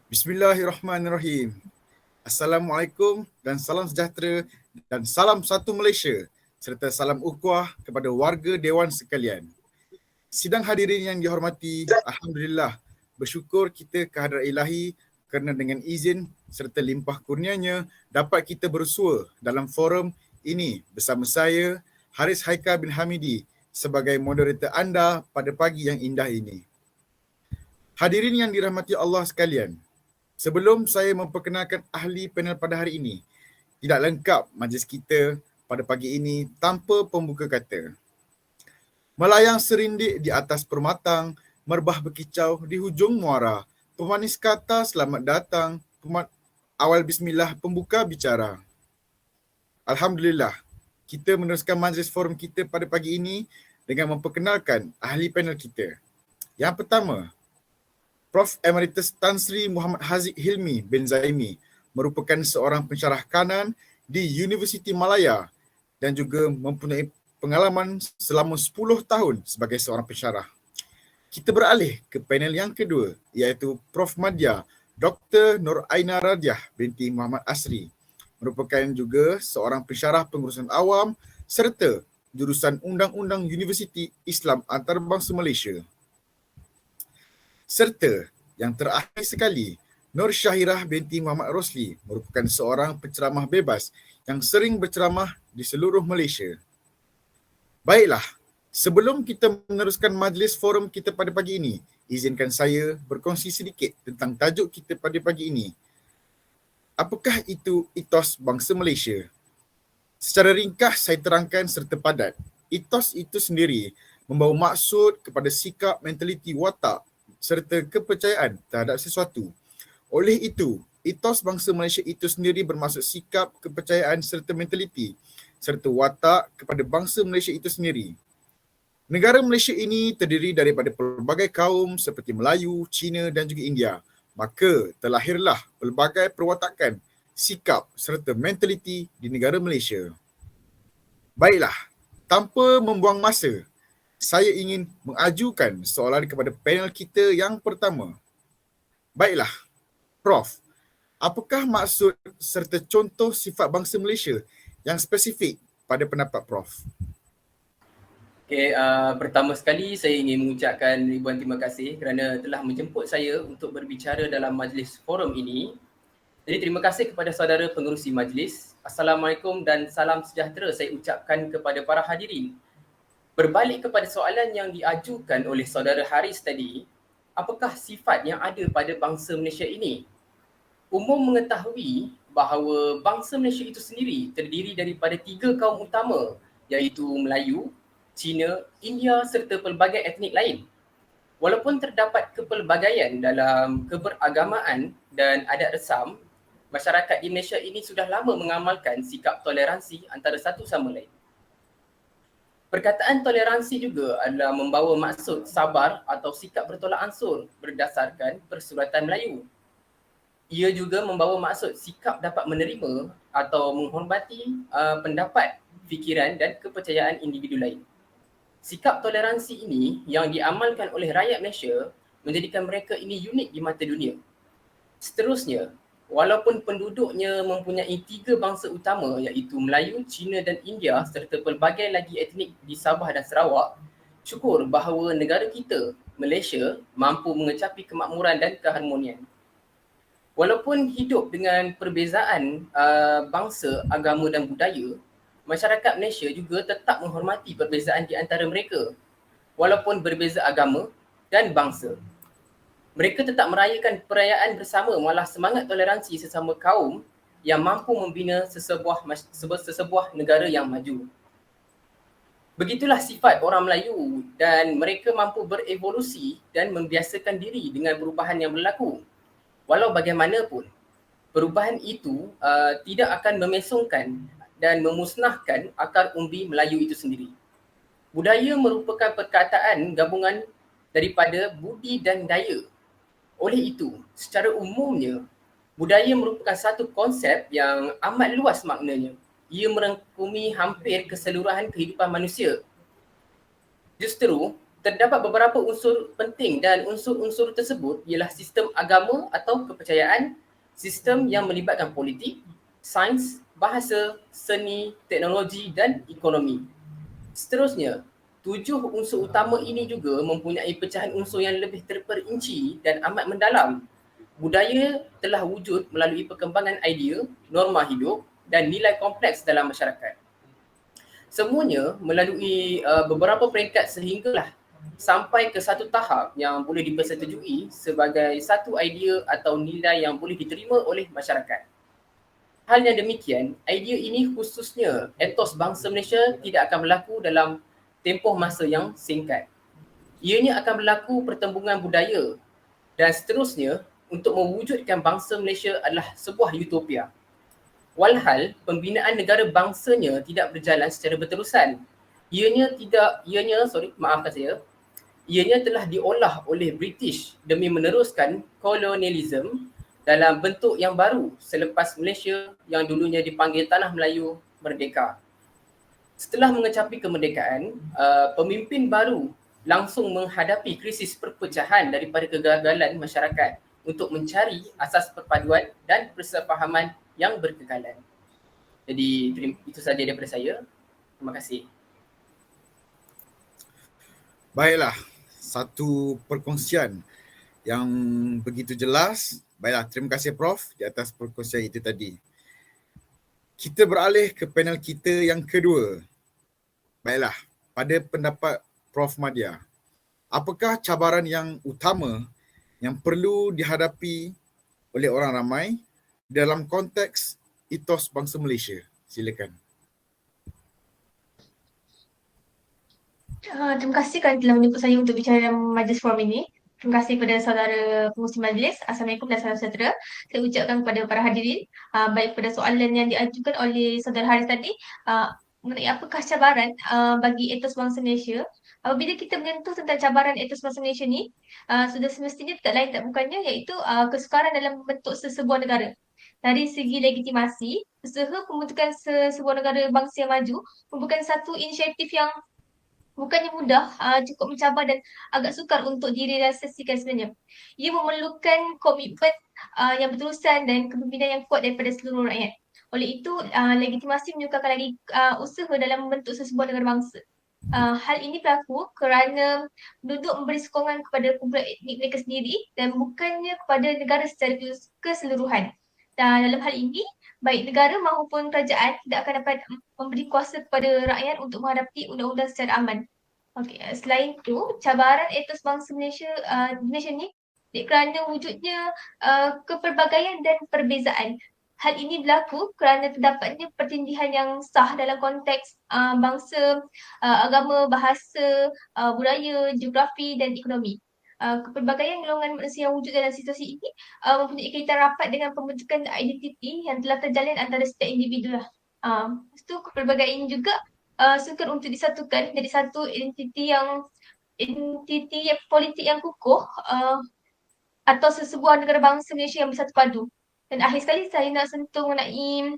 Bismillahirrahmanirrahim. Assalamualaikum dan salam sejahtera dan salam satu Malaysia serta salam ukhuwah kepada warga Dewan sekalian. Sidang hadirin yang dihormati, Alhamdulillah bersyukur kita kehadrat Ilahi kerana dengan izin serta limpah kurnianya dapat kita bersua dalam forum ini bersama saya, Haris Haikal bin Hamidi sebagai moderator anda pada pagi yang indah ini. Hadirin yang dirahmati Allah sekalian, sebelum saya memperkenalkan ahli panel pada hari ini, tidak lengkap majlis kita pada pagi ini tanpa pembuka kata. Melayang serindik di atas permatang, merbah berkicau di hujung muara, pemanis kata selamat datang, awal bismillah pembuka bicara. Alhamdulillah, kita meneruskan majlis forum kita pada pagi ini dengan memperkenalkan ahli panel kita. Yang pertama, Prof. Emeritus Tan Sri Muhammad Haziq Hilmi bin Zaimi merupakan seorang pensyarah kanan di Universiti Malaya dan juga mempunyai pengalaman selama 10 tahun sebagai seorang pensyarah. Kita beralih ke panel yang kedua iaitu Prof. Madya Dr. Nur Aina Radiah binti Muhammad Asri, merupakan juga seorang pensyarah pengurusan awam serta jurusan Undang-Undang Universiti Islam Antarabangsa Malaysia. Serta yang terakhir sekali, Nur Syahirah binti Muhammad Rosli merupakan seorang penceramah bebas yang sering berceramah di seluruh Malaysia. Baiklah, sebelum kita meneruskan majlis forum kita pada pagi ini, izinkan saya berkongsi sedikit tentang tajuk kita pada pagi ini. Apakah itu etos bangsa Malaysia? Secara ringkas saya terangkan serta padat. Etos itu sendiri membawa maksud kepada sikap, mentaliti, watak serta kepercayaan terhadap sesuatu. Oleh itu, etos bangsa Malaysia itu sendiri bermaksud sikap, kepercayaan serta mentaliti serta watak kepada bangsa Malaysia itu sendiri. Negara Malaysia ini terdiri daripada pelbagai kaum seperti Melayu, Cina dan juga India. Maka terlahirlah pelbagai perwatakan, sikap serta mentaliti di negara Malaysia. Baiklah, tanpa membuang masa, saya ingin mengajukan soalan kepada panel kita yang pertama. Baiklah, Prof, apakah maksud serta contoh sifat bangsa Malaysia yang spesifik pada pendapat Prof? Pertama sekali saya ingin mengucapkan ribuan terima kasih kerana telah menjemput saya untuk berbicara dalam majlis forum ini. Jadi terima kasih kepada saudara pengerusi majlis. Assalamualaikum dan salam sejahtera saya ucapkan kepada para hadirin. Berbalik kepada soalan yang diajukan oleh saudara Haris tadi, apakah sifat yang ada pada bangsa Malaysia ini? Umum mengetahui bahawa bangsa Malaysia itu sendiri terdiri daripada 3 kaum utama iaitu Melayu, Cina, India serta pelbagai etnik lain. Walaupun terdapat kepelbagaian dalam keberagamaan dan adat resam, masyarakat di Malaysia ini sudah lama mengamalkan sikap toleransi antara satu sama lain. Perkataan toleransi juga adalah membawa maksud sabar atau sikap bertolak ansur berdasarkan persuratan Melayu. Ia juga membawa maksud sikap dapat menerima atau menghormati pendapat, fikiran dan kepercayaan individu lain. Sikap toleransi ini yang diamalkan oleh rakyat Malaysia menjadikan mereka ini unik di mata dunia. Seterusnya, walaupun penduduknya mempunyai 3 bangsa utama iaitu Melayu, Cina dan India serta pelbagai lagi etnik di Sabah dan Sarawak, syukur bahawa negara kita, Malaysia, mampu mengecapi kemakmuran dan keharmonian. Walaupun hidup dengan perbezaan bangsa, agama dan budaya, masyarakat Malaysia juga tetap menghormati perbezaan di antara mereka. Walaupun berbeza agama dan bangsa, mereka tetap merayakan perayaan bersama, malah semangat toleransi sesama kaum yang mampu membina sesebuah negara yang maju. Begitulah sifat orang Melayu dan mereka mampu berevolusi dan membiasakan diri dengan perubahan yang berlaku. Walau bagaimanapun, perubahan itu tidak akan memesongkan dan memusnahkan akar umbi Melayu itu sendiri. Budaya merupakan perkataan gabungan daripada budi dan daya. Oleh itu, secara umumnya, budaya merupakan satu konsep yang amat luas maknanya. Ia merangkumi hampir keseluruhan kehidupan manusia. Justru, Terdapat beberapa unsur penting dan unsur-unsur tersebut ialah sistem agama atau kepercayaan, sistem yang melibatkan politik, sains, bahasa, seni, teknologi dan ekonomi. Seterusnya, 7 unsur utama ini juga mempunyai pecahan unsur yang lebih terperinci dan amat mendalam. Budaya telah wujud melalui perkembangan idea, norma hidup dan nilai kompleks dalam masyarakat. Semuanya melalui beberapa peringkat sehinggalah sampai ke satu tahap yang boleh dipersetujui sebagai satu idea atau nilai yang boleh diterima oleh masyarakat. Halnya demikian, idea ini khususnya etos bangsa Malaysia tidak akan berlaku dalam tempoh masa yang singkat. Ianya akan berlaku pertembungan budaya dan seterusnya untuk mewujudkan bangsa Malaysia adalah sebuah utopia. Walhal, pembinaan negara bangsanya tidak berjalan secara berterusan. Ianya telah diolah oleh British demi meneruskan kolonialisme dalam bentuk yang baru selepas Malaysia yang dulunya dipanggil Tanah Melayu merdeka. Setelah mengecapi kemerdekaan, pemimpin baru langsung menghadapi krisis perpecahan daripada kegagalan masyarakat untuk mencari asas perpaduan dan persefahaman yang berkekalan. Jadi itu saja daripada saya. Terima kasih. Baiklah, satu perkongsian yang begitu jelas. Baiklah, terima kasih Prof di atas perkongsian itu tadi. Kita beralih ke panel kita yang kedua. Baiklah, pada pendapat Prof Madya, apakah cabaran yang utama yang perlu dihadapi oleh orang ramai dalam konteks etos bangsa Malaysia? Silakan. Terima kasih kerana telah menjemput saya untuk bicara dalam majlis forum ini. Terima kasih kepada saudara pengurusi majlis. Assalamualaikum dan salam sejahtera. Saya ucapkan kepada para hadirin, baik pada soalan yang diajukan oleh saudara Haris tadi, mengenai apakah cabaran bagi etos bangsa Malaysia. Apabila kita menyentuh tentang cabaran etos bangsa Malaysia ni, sudah semestinya tak lain tak bukannya iaitu kesukaran dalam membentuk sesebuah negara. Dari segi legitimasi, usaha pembentukan sebuah negara bangsa yang maju merupakan satu inisiatif yang bukannya mudah, cukup mencabar dan agak sukar untuk direalisasikan sebenarnya. Ia memerlukan komitmen yang berterusan dan kepimpinan yang kuat daripada seluruh rakyat. Oleh itu, legitimasi menyukarkan lagi usaha dalam membentuk sesebuah negara bangsa. Hal ini berlaku kerana penduduk memberi sokongan kepada kumpulan etnik mereka sendiri dan bukannya kepada negara secara keseluruhan. Dan dalam hal ini, baik negara maupun kerajaan tidak akan dapat memberi kuasa kepada rakyat untuk menghadapi undang-undang secara aman. Okey, selain itu, cabaran etos bangsa Malaysia ni kerana wujudnya kepelbagaian dan perbezaan. Hal ini berlaku kerana terdapatnya pertindihan yang sah dalam konteks bangsa, agama, bahasa, budaya, geografi dan ekonomi. Kepelbagaian golongan manusia yang wujud dalam situasi ini mempunyai kaitan rapat dengan pembentukan identiti yang telah terjalin antara setiap individu lah. Itu kepelbagaian ini juga sukar untuk disatukan jadi satu entiti politik yang kukuh atau sesebuah negara bangsa Malaysia yang bersatu padu. Dan akhir sekali saya nak sentuh mengenai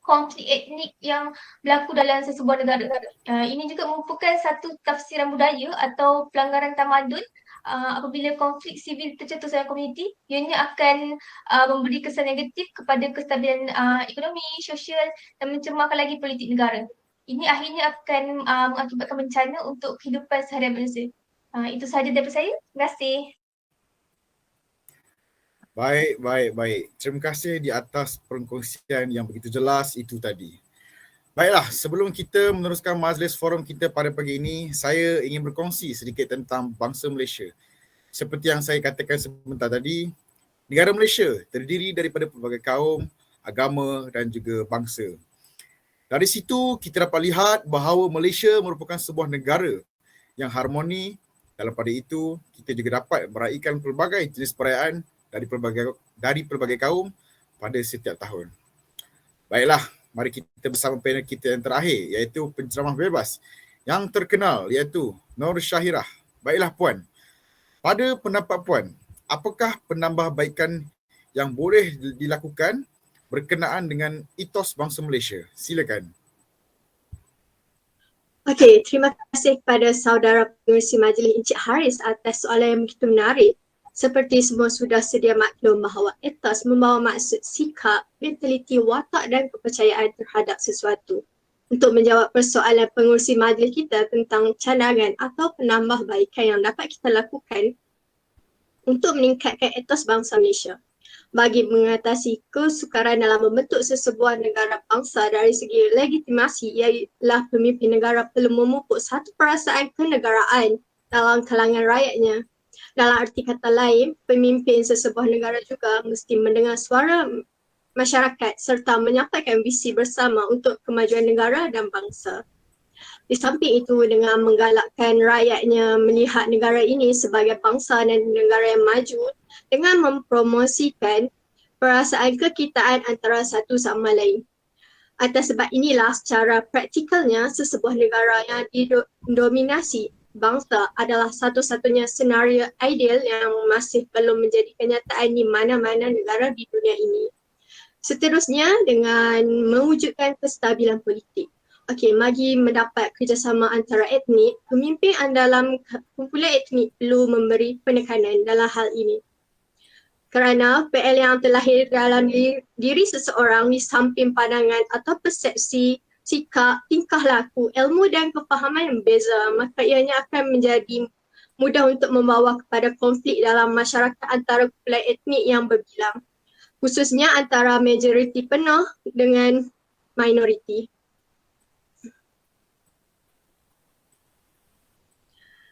konflik etnik yang berlaku dalam sesebuah negara. Ini juga merupakan satu tafsiran budaya atau pelanggaran tamadun. Apabila konflik sivil tercetus dalam komuniti, ianya akan memberi kesan negatif kepada kestabilan ekonomi, sosial dan mencemarkan lagi politik negara. Ini akhirnya akan mengakibatkan bencana untuk kehidupan seharian manusia. Itu sahaja daripada saya. Terima kasih. Baik. Terima kasih di atas perkongsian yang begitu jelas itu tadi. Baiklah, sebelum kita meneruskan majlis forum kita pada pagi ini, saya ingin berkongsi sedikit tentang bangsa Malaysia. Seperti yang saya katakan sebentar tadi, negara Malaysia terdiri daripada pelbagai kaum, agama dan juga bangsa. Dari situ kita dapat lihat bahawa Malaysia merupakan sebuah negara yang harmoni. Dalam pada itu, kita juga dapat meraihkan pelbagai jenis perayaan dari pelbagai kaum pada setiap tahun. Baiklah, mari kita bersama panel kita yang terakhir iaitu penceramah bebas yang terkenal iaitu Nur Syahirah. Baiklah Puan, pada pendapat Puan, apakah penambahbaikan yang boleh dilakukan berkenaan dengan etos bangsa Malaysia? Silakan. Okey, terima kasih kepada saudara pengerusi Majlis Encik Haris atas soalan yang begitu menarik. Seperti semua sudah sedia maklum bahawa etos membawa maksud sikap, mentaliti, watak dan kepercayaan terhadap sesuatu. Untuk menjawab persoalan pengerusi majlis kita tentang cadangan atau penambahbaikan yang dapat kita lakukan untuk meningkatkan etos bangsa Malaysia. Bagi mengatasi kesukaran dalam membentuk sesebuah negara bangsa dari segi legitimasi, ialah pemimpin negara perlu memupuk satu perasaan kenegaraan dalam kalangan rakyatnya. Dalam arti kata lain, pemimpin sesebuah negara juga mesti mendengar suara masyarakat serta menyampaikan visi bersama untuk kemajuan negara dan bangsa. Di samping itu, dengan menggalakkan rakyatnya melihat negara ini sebagai bangsa dan negara yang maju, dengan mempromosikan perasaan kekitaan antara satu sama lain. Atas sebab inilah secara praktikalnya sesebuah negara yang didominasi bangsa adalah satu-satunya senario ideal yang masih belum menjadi kenyataan di mana-mana negara di dunia ini. Seterusnya dengan mewujudkan kestabilan politik. Okey, bagi mendapat kerjasama antara etnik, pemimpin dalam kumpulan etnik perlu memberi penekanan dalam hal ini. Kerana PL yang terlahir dalam diri seseorang di samping pandangan atau persepsi, sikap, tingkah laku, ilmu dan kefahaman yang berbeza, maka ianya akan menjadi mudah untuk membawa kepada konflik dalam masyarakat antara kumpulan etnik yang berbilang, khususnya antara majoriti penuh dengan minoriti.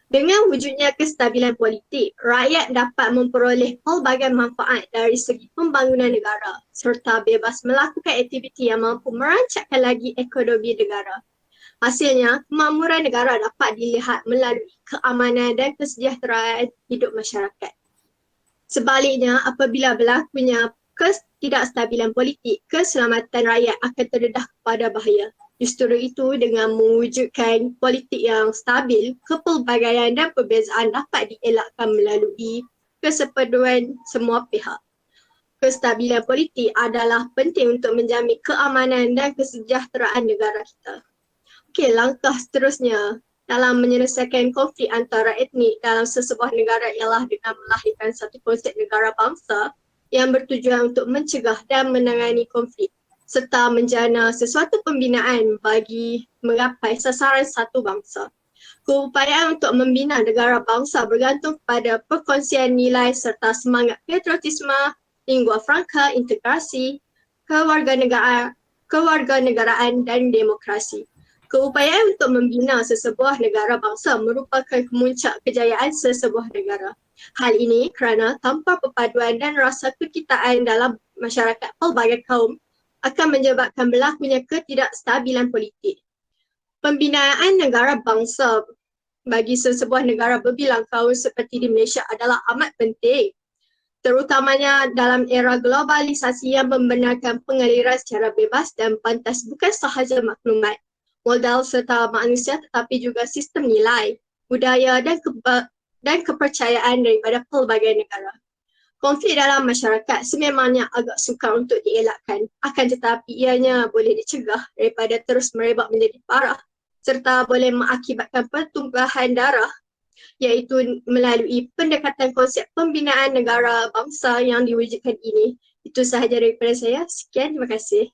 Dengan wujudnya kestabilan politik, rakyat dapat memperoleh pelbagai manfaat dari segi pembangunan negara serta bebas melakukan aktiviti yang mampu merancangkan lagi ekonomi negara. Hasilnya, kemakmuran negara dapat dilihat melalui keamanan dan kesejahteraan hidup masyarakat. Sebaliknya, apabila berlakunya ketidakstabilan politik, keselamatan rakyat akan terdedah kepada bahaya. Justru itu, dengan mewujudkan politik yang stabil, kepelbagaian dan perbezaan dapat dielakkan melalui kesepaduan semua pihak. Kestabilan politik adalah penting untuk menjamin keamanan dan kesejahteraan negara kita. Okey, langkah seterusnya dalam menyelesaikan konflik antara etnik dalam sesebuah negara ialah dengan melahirkan satu konsep negara bangsa yang bertujuan untuk mencegah dan menangani konflik, serta menjana sesuatu pembinaan bagi menggapai sasaran satu bangsa. Keupayaan untuk membina negara bangsa bergantung pada perkongsian nilai serta semangat patriotisme, lingua franca, integrasi, kewarganegaraan dan demokrasi. Keupayaan untuk membina sesebuah negara bangsa merupakan kemuncak kejayaan sesebuah negara. Hal ini kerana tanpa perpaduan dan rasa kekitaan dalam masyarakat pelbagai kaum akan menyebabkan berlakunya ketidakstabilan politik. Pembinaan negara bangsa bagi sesebuah negara berbilang kaum seperti di Malaysia adalah amat penting, terutamanya dalam era globalisasi yang membenarkan pengaliran secara bebas dan pantas bukan sahaja maklumat, modal serta manusia tetapi juga sistem nilai, budaya dan kepercayaan daripada pelbagai negara. Konflik dalam masyarakat sememangnya agak sukar untuk dielakkan, akan tetapi ianya boleh dicegah daripada terus merebak menjadi parah serta boleh mengakibatkan pertumpahan darah, iaitu melalui pendekatan konsep pembinaan negara bangsa yang diwujudkan ini. Itu sahaja daripada saya. Sekian, terima kasih.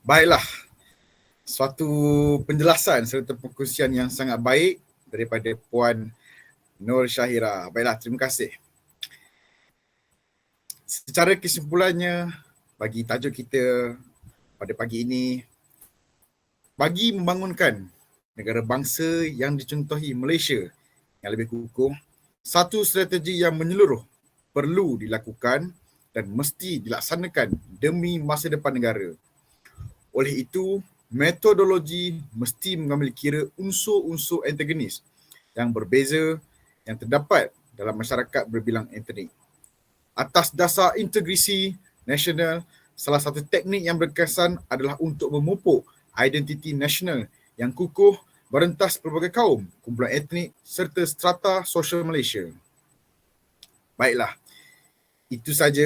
Baiklah, suatu penjelasan serta perkongsian yang sangat baik daripada Puan Nur Syahira. Baiklah, terima kasih. Secara kesimpulannya, bagi tajuk kita pada pagi ini, bagi membangunkan negara bangsa yang dicontohi Malaysia yang lebih kukuh, satu strategi yang menyeluruh perlu dilakukan dan mesti dilaksanakan demi masa depan negara. Oleh itu, metodologi mesti mengambil kira unsur-unsur antagonis yang berbeza yang terdapat dalam masyarakat berbilang etnik. Atas dasar integriti nasional, salah satu teknik yang berkesan adalah untuk memupuk identiti nasional yang kukuh berentas pelbagai kaum, kumpulan etnik serta strata sosial Malaysia. Baiklah, itu saja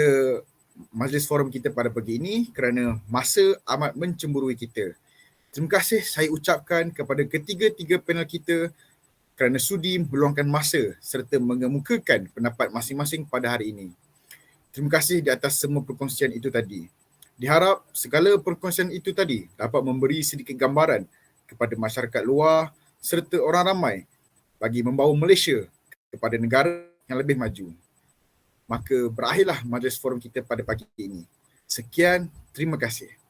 majlis forum kita pada pagi ini kerana masa amat mencemburui kita. Terima kasih saya ucapkan kepada ketiga-tiga panel kita kerana sudi meluangkan masa serta mengemukakan pendapat masing-masing pada hari ini. Terima kasih di atas semua perkongsian itu tadi. Diharap segala perkongsian itu tadi dapat memberi sedikit gambaran kepada masyarakat luar serta orang ramai bagi membawa Malaysia kepada negara yang lebih maju. Maka berakhirlah majlis forum kita pada pagi ini. Sekian, terima kasih.